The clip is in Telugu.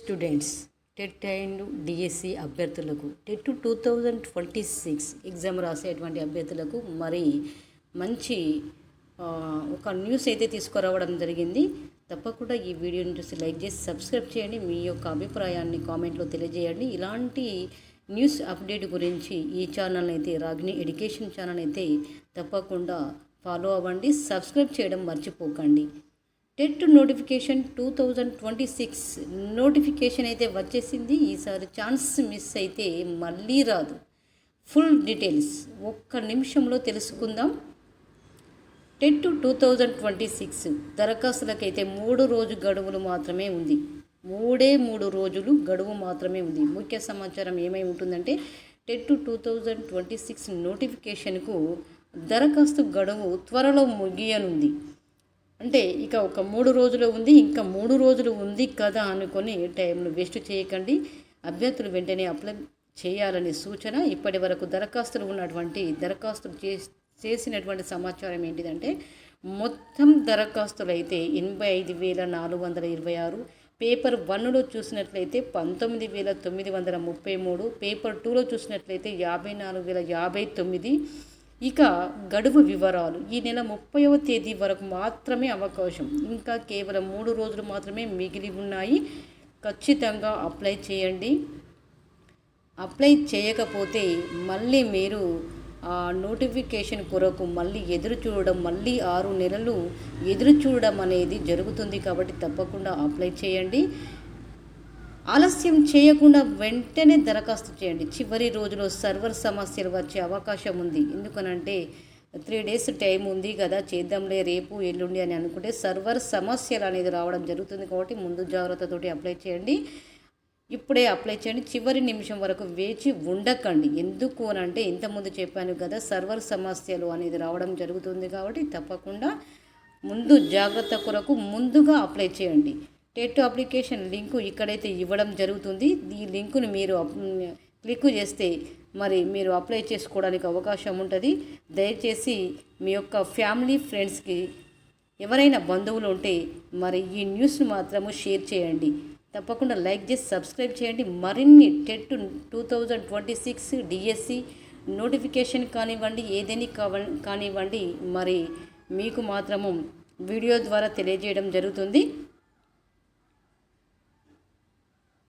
స్టూడెంట్స్ టెట్ అండ్ డిఎస్సి అభ్యర్థులకు టెట్ 2026 ఎగ్జామ్ రాసేటువంటి అభ్యర్థులకు మరి మంచి ఒక న్యూస్ అయితే తీసుకురావడం జరిగింది. తప్పకుండా ఈ వీడియోని చూసి లైక్ చేసి సబ్స్క్రైబ్ చేయండి. మీ యొక్క అభిప్రాయాన్ని కామెంట్లో తెలియజేయండి. ఇలాంటి న్యూస్ అప్డేట్ గురించి ఈ ఛానల్ అయితే రాగిణి ఎడ్యుకేషన్ ఛానల్ అయితే తప్పకుండా ఫాలో అవ్వండి. సబ్స్క్రైబ్ చేయడం మర్చిపోకండి. టెట్ నోటిఫికేషన్ 2026 నోటిఫికేషన్ అయితే వచ్చేసింది. ఈసారి ఛాన్స్ మిస్ అయితే మళ్ళీ రాదు. ఫుల్ డీటెయిల్స్ ఒక్క నిమిషంలో తెలుసుకుందాం. టెట్ 2026 దరఖాస్తులకైతే 3 రోజు గడువులు మాత్రమే ఉంది. 3 రోజులు గడువు మాత్రమే ఉంది. ముఖ్య సమాచారం ఏమై ఉంటుందంటే టెట్ 2026 నోటిఫికేషన్కు దరఖాస్తు గడువు త్వరలో ముగియనుంది. అంటే ఇక ఒక 3 రోజులు ఉంది, ఇంకా 3 రోజులు ఉంది కదా అనుకొని టైంను వేస్ట్ చేయకండి. అభ్యర్థులు వెంటనే అప్లై చేయాలని సూచన. ఇప్పటి వరకు దరఖాస్తులు చేసినటువంటి సమాచారం ఏంటిదంటే మొత్తం దరఖాస్తులు అయితే 85,426, పేపర్ 1లో చూసినట్లయితే 19,933, పేపర్ 2లో చూసినట్లయితే 54,059. ఇక గడువు వివరాలు ఈ నెల 30వ తేదీ వరకు మాత్రమే అవకాశం. ఇంకా కేవలం 3 రోజులు మాత్రమే మిగిలి ఉన్నాయి. ఖచ్చితంగా అప్లై చేయండి. అప్లై చేయకపోతే మళ్ళీ మీరు ఆ నోటిఫికేషన్ కొరకు మళ్ళీ ఎదురు చూడడం, మళ్ళీ 6 నెలలు ఎదురు చూడడం అనేది జరుగుతుంది. కాబట్టి తప్పకుండా అప్లై చేయండి. ఆలస్యం చేయకుండా వెంటనే దరఖాస్తు చేయండి. చివరి రోజులో సర్వర్ సమస్యలు వచ్చే అవకాశం ఉంది. ఎందుకనంటే 3 డేస్ టైం ఉంది కదా, చేద్దాంలే రేపు ఎల్లుండి అని అనుకుంటే సర్వర్ సమస్యలు అనేది రావడం జరుగుతుంది. కాబట్టి ముందు జాగ్రత్తతోటి అప్లై చేయండి. ఇప్పుడే అప్లై చేయండి. చివరి నిమిషం వరకు వేచి ఉండకండి. ఎందుకు అని అంటే ఇంతకుముందు చెప్పాను కదా, సర్వర్ సమస్యలు అనేది రావడం జరుగుతుంది. కాబట్టి తప్పకుండా ముందు జాగ్రత్త కొరకు ముందుగా అప్లై చేయండి. టెట్ అప్లికేషన్ లింకు ఇక్కడైతే ఇవ్వడం జరుగుతుంది. ఈ లింకును మీరు క్లిక్ చేస్తే మరి మీరు అప్లై చేసుకోవడానికి అవకాశం ఉంటుంది. దయచేసి మీ యొక్క ఫ్యామిలీ ఫ్రెండ్స్కి ఎవరైనా బంధువులు ఉంటే మరి ఈ న్యూస్ను మాత్రము షేర్ చేయండి. తప్పకుండా లైక్ చేసి సబ్స్క్రైబ్ చేయండి. మరిన్ని టెట్ 2026 డిఎస్సి నోటిఫికేషన్ కానివ్వండి, ఏదేని కానివ్వండి, మరి మీకు మాత్రము వీడియో ద్వారా తెలియజేయడం జరుగుతుంది.